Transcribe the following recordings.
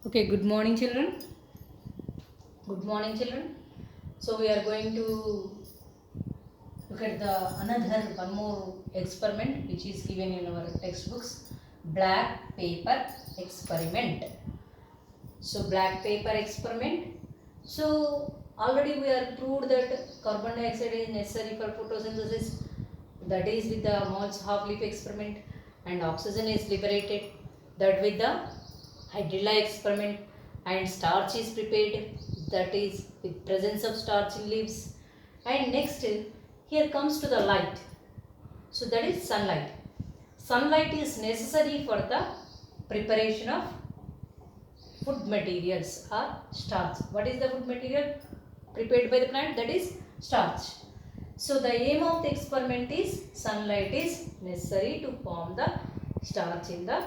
Okay, good morning, children. Good morning, children. So we are going to look at the another one more experiment which is given in our textbooks. Black paper experiment. So black paper experiment. So already we are proved that carbon dioxide is necessary for photosynthesis. That is with the Moll's half-leaf experiment, and oxygen is liberated. That with the Hydrilla experiment, and starch is prepared. That is with presence of starch in leaves. And next here comes to the light. So that is sunlight. Sunlight is necessary for the preparation of food materials or starch. What is the food material prepared by the plant? That is starch. So the aim of the experiment is sunlight is necessary to form the starch in the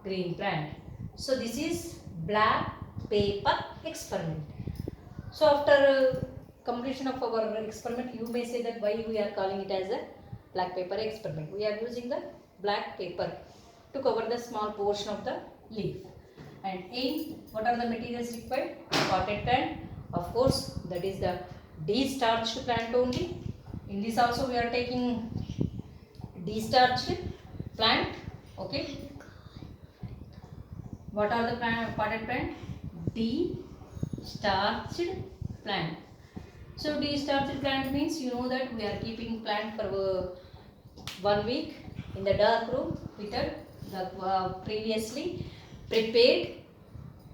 green plant. So this is black paper experiment. So after completion of our experiment, you may say that why we are calling it as a black paper experiment. We are using the black paper to cover the small portion of the leaf. And aim, what are the materials required? Potted plant, of course, that is the de-starched plant only. In this also we are taking de-starched plant. Okay. What are the potted plant? De-starched plant. So de-starched plant means you know that we are keeping plant for 1 week in the dark room without the previously prepared.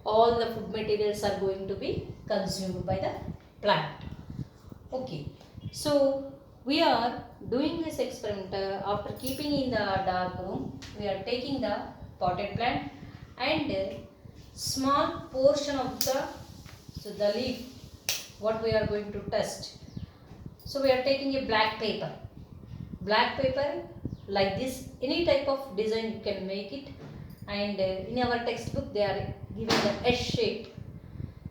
All the food materials are going to be consumed by the plant. Okay, so we are doing this experiment after keeping in the dark room. We are taking the potted plant and small portion of the leaf. What we are going to test? So we are taking a black paper. Black paper like this. Any type of design you can make it. And in our textbook they are giving the S shape.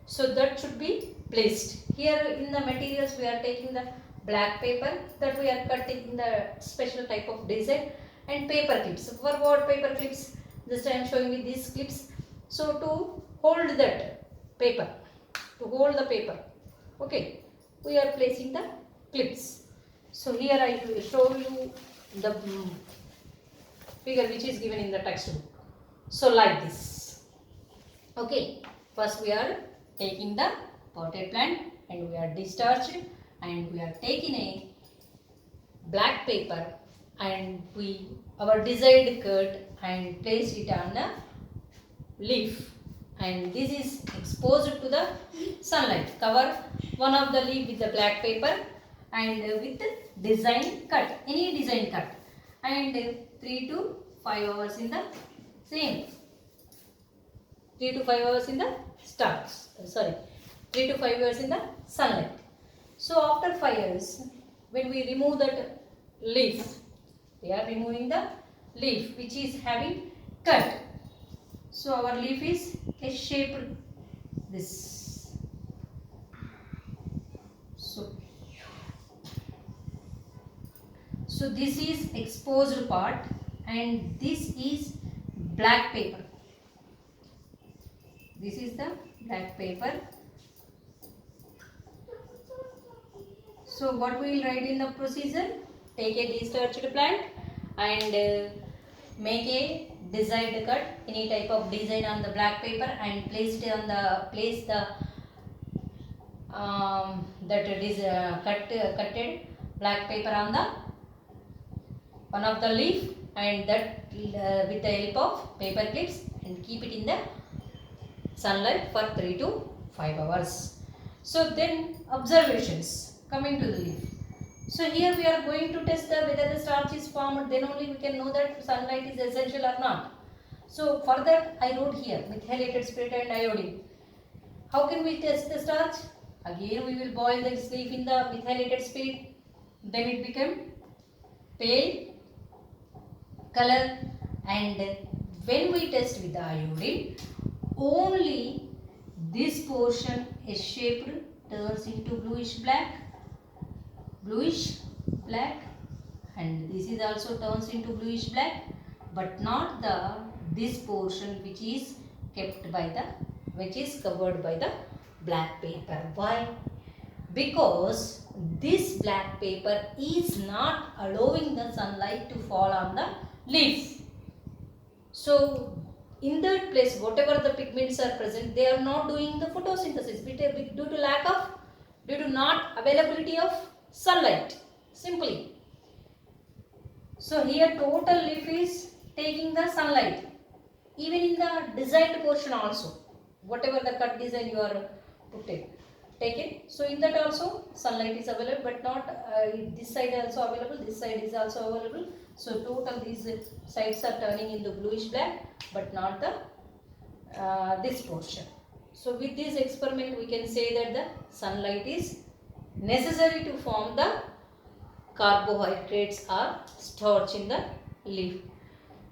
So that should be placed. Here in the materials we are taking the black paper that we are cutting in the special type of design, and paper clips. For what paper clips? Just I am showing you these clips. So to hold that paper, to hold the paper, okay, we are placing the clips. So here I will show you the figure which is given in the textbook. So like this. Okay, first we are taking the potted plant and we are discharged, and we are taking a black paper and we our desired cut and place it on the leaf, and this is exposed to the sunlight. Cover one of the leaf with the black paper and with design cut, any design cut, and 3 to 5 hours in the same 3 to 5 hours in the starch, 3 to 5 hours in the sunlight. So after 5 hours, when we remove that leaf, we are removing the leaf which is having cut. So our leaf is shaped this. So this is exposed part and this is black paper. This is the black paper. So what we will write in the procedure? Take a de-starched plant and make a desired cut, any type of design on the black paper, and place the that is cutted black paper on the one of the leaf, and that with the help of paper clips, and keep it in the sunlight for 3 to 5 hours. So then observations coming to the leaf. So here we are going to test whether the starch is formed, then only we can know that sunlight is essential or not. So for that I wrote here methylated spirit and iodine. How can we test the starch? Again we will boil this leaf in the methylated spirit, then it become pale color, and when we test with the iodine, only this portion is shaped turns into bluish black, and this is also turns into bluish black, but not the this portion which is kept by the which is covered by the black paper. Why? Because this black paper is not allowing the sunlight to fall on the leaf. So in that place, whatever the pigments are present, they are not doing the photosynthesis due to not availability of sunlight. Simply. So here total leaf is taking the sunlight. Even in the designed portion also, whatever the cut design you are taken. So in that also sunlight is available, but not this side also available. This side is also available. So total these sides are turning into bluish black, but not the this portion. So with this experiment we can say that the sunlight is necessary to form the carbohydrates or starch in the leaf.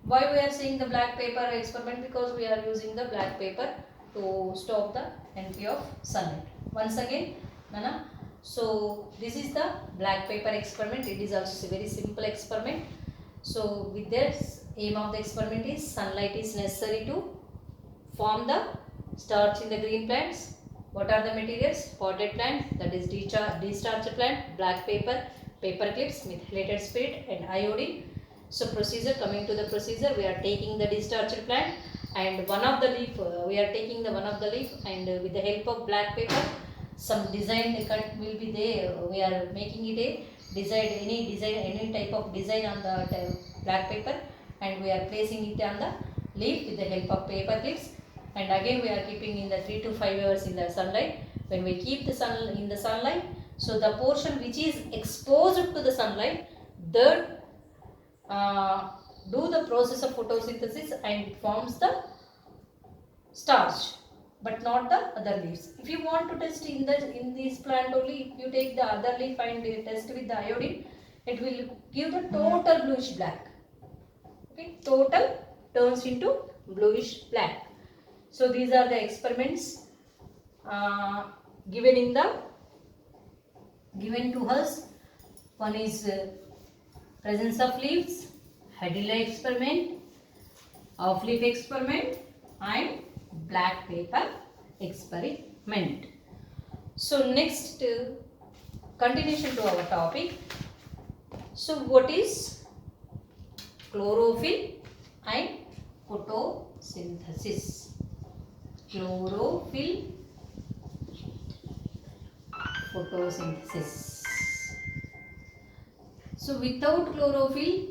Why we are saying the black paper experiment? Because we are using the black paper to stop the entry of sunlight. Once again, Nana. So this is the black paper experiment. It is also a very simple experiment. So with this, aim of the experiment is sunlight is necessary to form the starch in the green plants. What are the materials? Potted plant, that is destarched plant, black paper, paper clips, methylated spirit and iodine. So procedure, coming to the procedure, we are taking the destarched plant and one of the leaf, we are taking the one of the leaf, and with the help of black paper, some design cut will be there. We are making it a any type of design on the black paper, and we are placing it on the leaf with the help of paper clips, and again we are keeping in the 3 to 5 hours in the sunlight. When we keep the sun in the sunlight, so the portion which is exposed to the sunlight, that do the process of photosynthesis and forms the starch, but not the other leaves. If you want to test in this plant only, if you take the other leaf and test with the iodine, it will give the total bluish black. Okay, total turns into bluish black. So these are the experiments given to us. One is presence of leaves, Hadilla experiment, off leaf experiment, and black paper experiment. So next continuation to our topic. So what is chlorophyll and photosynthesis? Chlorophyll, photosynthesis. So without chlorophyll,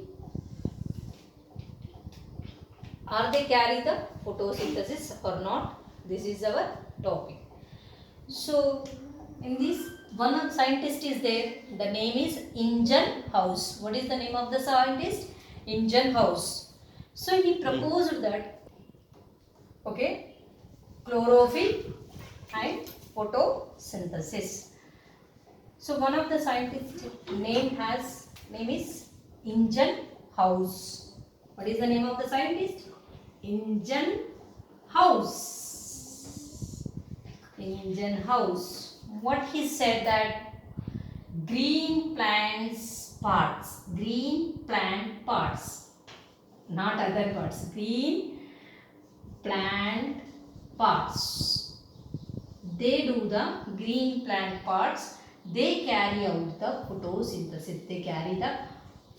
are they carry the photosynthesis or not? This is our topic. So in this, one scientist is there. The name is Ingenhousz. What is the name of the scientist? Ingenhousz. So he proposed that, okay, chlorophyll and photosynthesis. So one of the scientists name is Ingenhousz. What is the name of the scientist? Ingenhousz. Ingenhousz. What he said that green plant parts, not other parts, green plant parts. They do the green plant parts. They carry out the photosynthesis. They carry the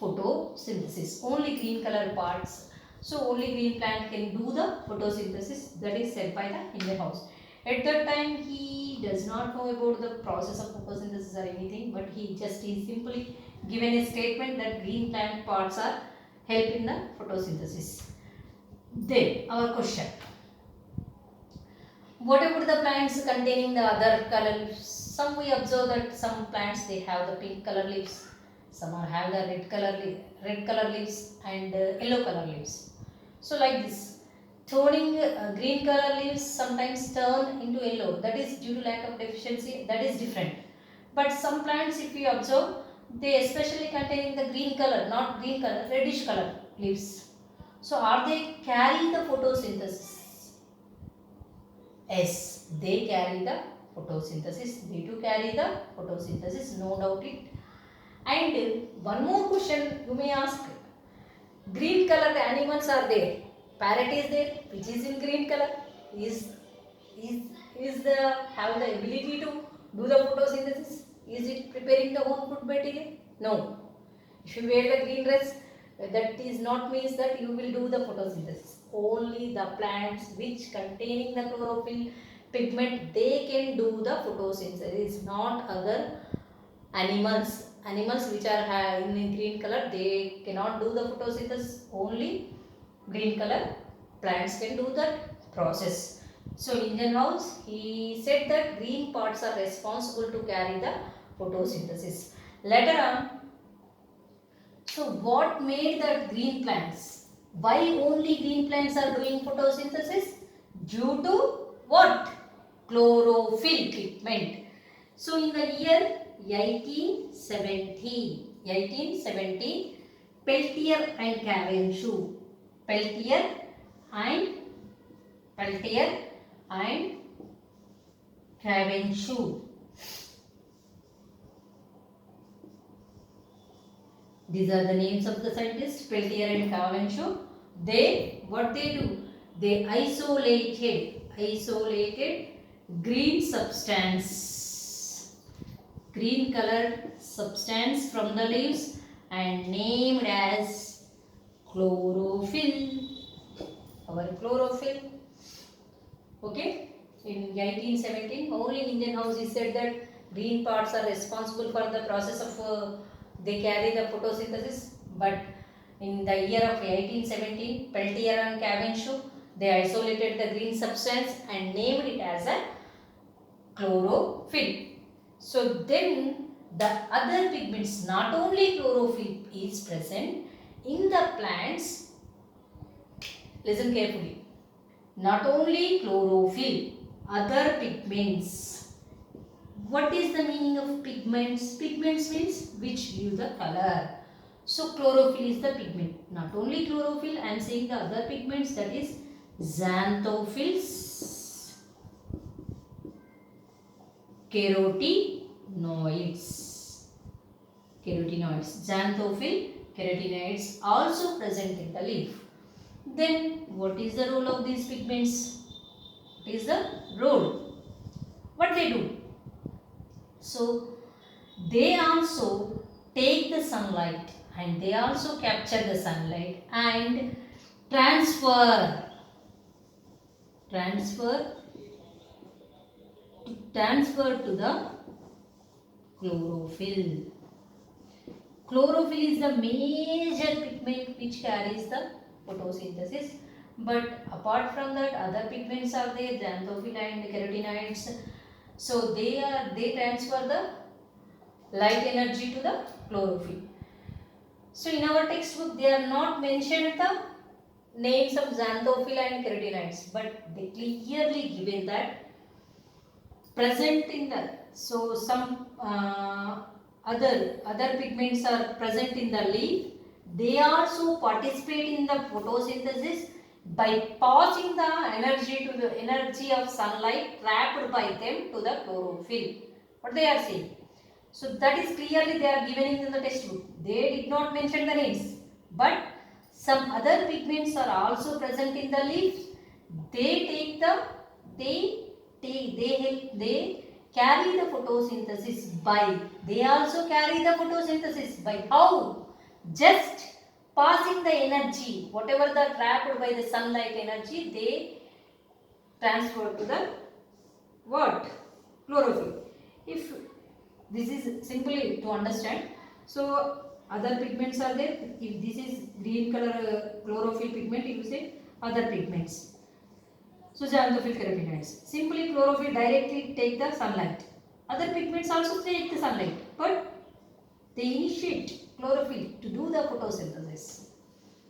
photosynthesis. Only green color parts. So only green plant can do the photosynthesis. That is said by the Ingenhousz. At that time he does not know about the process of photosynthesis or anything, but he just is simply given a statement that green plant parts are help in the photosynthesis. Then our question. What about the plants containing the other color leaves? Some we observe that some plants they have the pink color leaves, some have the red color leaves and yellow color leaves. So like this, turning green color leaves sometimes turn into yellow. That is due to lack of deficiency. That is different. But some plants, if you observe, they especially containing the green color, not green color, reddish color leaves. So are they carry the photosynthesis? Yes, they carry the photosynthesis. They do carry the photosynthesis, no doubt it. And one more question you may ask. Green colored animals are there. Parrot is there, which is in green color. Is is the have the ability to do the photosynthesis? Is it preparing the own food material? No. If you wear the green dress, that is not means that you will do the photosynthesis. Only the plants which containing the chlorophyll pigment, they can do the photosynthesis, not other animals. Animals which are in green color, they cannot do the photosynthesis. Only green color plants can do that process. So in Indian house, he said that green parts are responsible to carry the photosynthesis. Later on, so what made the green plants? Why only green plants are doing photosynthesis? Due to what? Chlorophyll pigment. So in the year 1870, Peltier and Peltier and Peltier and Cavendish. These are the names of the scientists, Peltier and Cavendish. What they do? They isolated green substance, green colored substance from the leaves and named as chlorophyll. Our chlorophyll. Okay. In 1817, only Indian house he said that green parts are responsible for the process of they carry the photosynthesis. But in the year of 1817, Peltier and Cavendish, they isolated the green substance and named it as a chlorophyll. So then the other pigments, not only chlorophyll is present in the plants, listen carefully, not only chlorophyll, other pigments. What is the meaning of pigments? Pigments means which give the color. So chlorophyll is the pigment. Not only chlorophyll, I am saying the other pigments, that is xanthophylls, carotenoids. Xanthophylls, carotenoids also present in the leaf. Then what is the role of these pigments? What is the role? What they do? So they also take the sunlight and they also capture the sunlight and transfer to the chlorophyll. Chlorophyll is the major pigment which carries the photosynthesis. But apart from that, other pigments are there, xanthophylls and carotenoids. So they transfer the light energy to the chlorophyll. So in our textbook, they are not mentioned the names of xanthophylls and carotenoids, but they clearly given that present in the, so some other pigments are present in the leaf. They also participate in the photosynthesis by passing the energy of sunlight trapped by them to the chlorophyll. What they are saying? So that is clearly they are given in the textbook. They did not mention the names, but some other pigments are also present in the leaves. They carry the photosynthesis by. They also carry the photosynthesis by how? Just passing the energy, whatever the trapped by the sunlight energy, they transfer to the what? Chlorophyll. If this is simply to understand. So other pigments are there. If this is green color chlorophyll pigment, you say other pigments. So xanthophylls, carotenoids. Simply chlorophyll directly take the sunlight. Other pigments also take the sunlight, but they initiate chlorophyll to do the photosynthesis.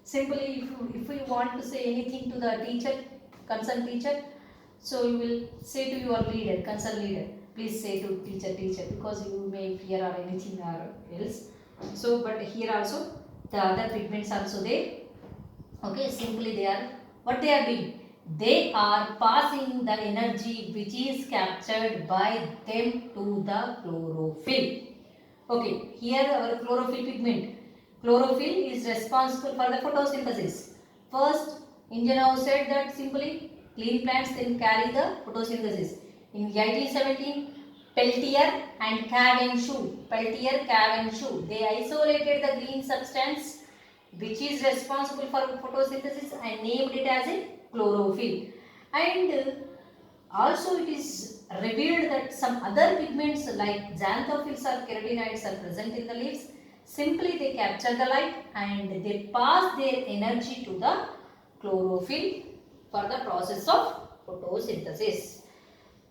Simply, if you want to say anything to the teacher, concerned teacher, so you will say to your leader, concerned leader, please say to teacher, because you may fear or anything or else. So, but here also the other pigments also there. Okay, simply they are, what they are doing? They are passing the energy which is captured by them to the chlorophyll. Okay, here our chlorophyll pigment. Chlorophyll is responsible for the photosynthesis. First, Indian house said that simply clean plants then carry the photosynthesis. In 1817, Peltier and Cavendish, they isolated the green substance which is responsible for photosynthesis and named it as a chlorophyll. And also it is revealed that some other pigments like xanthophylls or carotenoids are present in the leaves. Simply they capture the light and they pass their energy to the chlorophyll for the process of photosynthesis.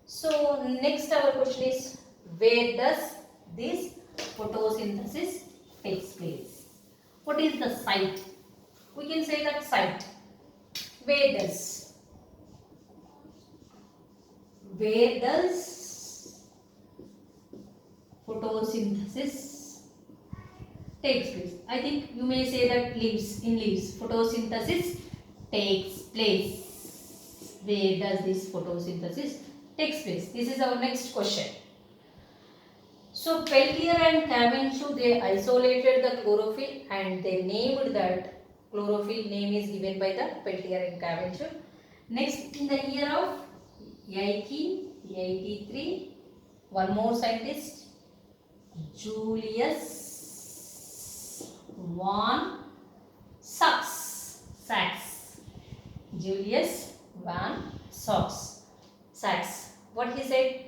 So next our question is, where does this photosynthesis takes place? What is the site? We can say that site. Where does photosynthesis takes place? I think you may say that in leaves photosynthesis takes place. Where does this photosynthesis takes place? This is our next question. So Peltier and Cavendish, they isolated the chlorophyll and they named that chlorophyll name is given by the Peltier and Cavendish. Next, in the year of 1883, one more scientist, Julius von Sachs. Julius von Sachs. What he said?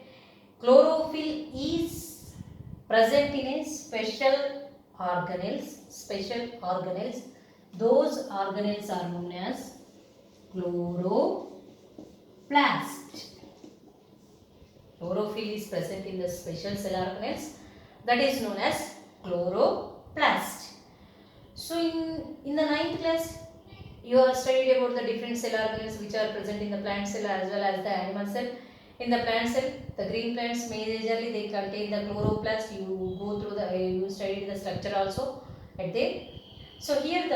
Chlorophyll is present in a special organelles. Those organelles are known as chloroplast. Chlorophyll is present in the special cell organelles that is known as chloroplast. So in the 9th class you have studied about the different cell organelles which are present in the plant cell as well as the animal cell. In the plant cell, the green plants majorly they contain the chloroplast. You go through you studied the structure also at there. So here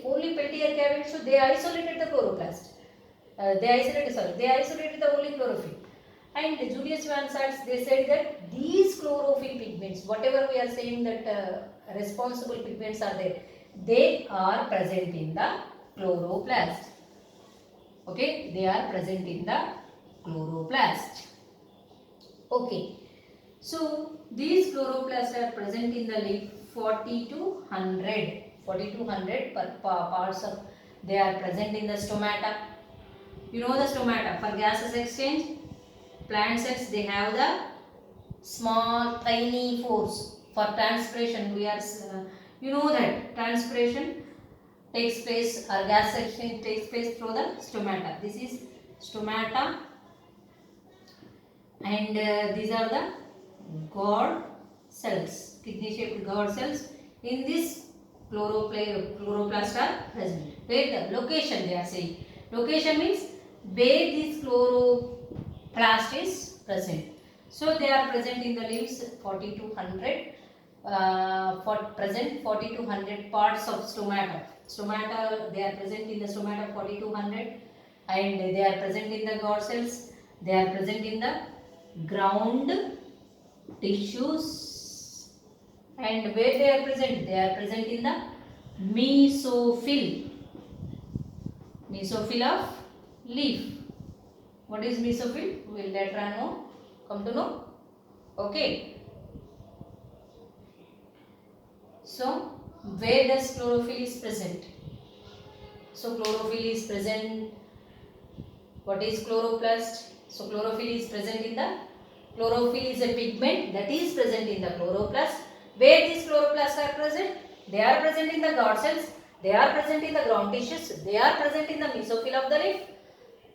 only Peltier Cavendish, they isolated the chloroplast. They isolated the only chlorophyll. And Julius von Sachs, they said that these chlorophyll pigments, whatever we are saying that responsible pigments are there, they are present in the chloroplast. Okay, they are present in the chloroplast. Okay, so these chloroplasts are present in the leaf 40 to 100 parts of. They are present in the stomata. You know the stomata for gaseous exchange. Plant cells, they have the small tiny pores for transpiration. You know that transpiration takes place or gas exchange takes place through the stomata. This is stomata, and these are the gourd cells, kidney shaped gourd cells. In this chloroplast are present. Where the location they are saying. Location means where this chloroplast is present. So they are present in the leaves 40 to 100. Present 40 to 100 parts of stomata. Stomata, they are present in the stomata 40 to 100, and they are present in the gourd cells. They are present in the ground tissues. And where they are present? They are present in the mesophyll. Mesophyll of leaf. What is mesophyll? We will later on come to know. Okay. So, where does chlorophyll is present? So, chlorophyll is present. What is chloroplast? So, chlorophyll is present in the. Chlorophyll is a pigment that is present in the chloroplast. Where these chloroplasts are present? They are present in the gourd cells. They are present in the ground tissues. They are present in the mesophyll of the leaf.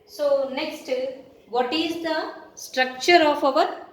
So, next, what is the structure of our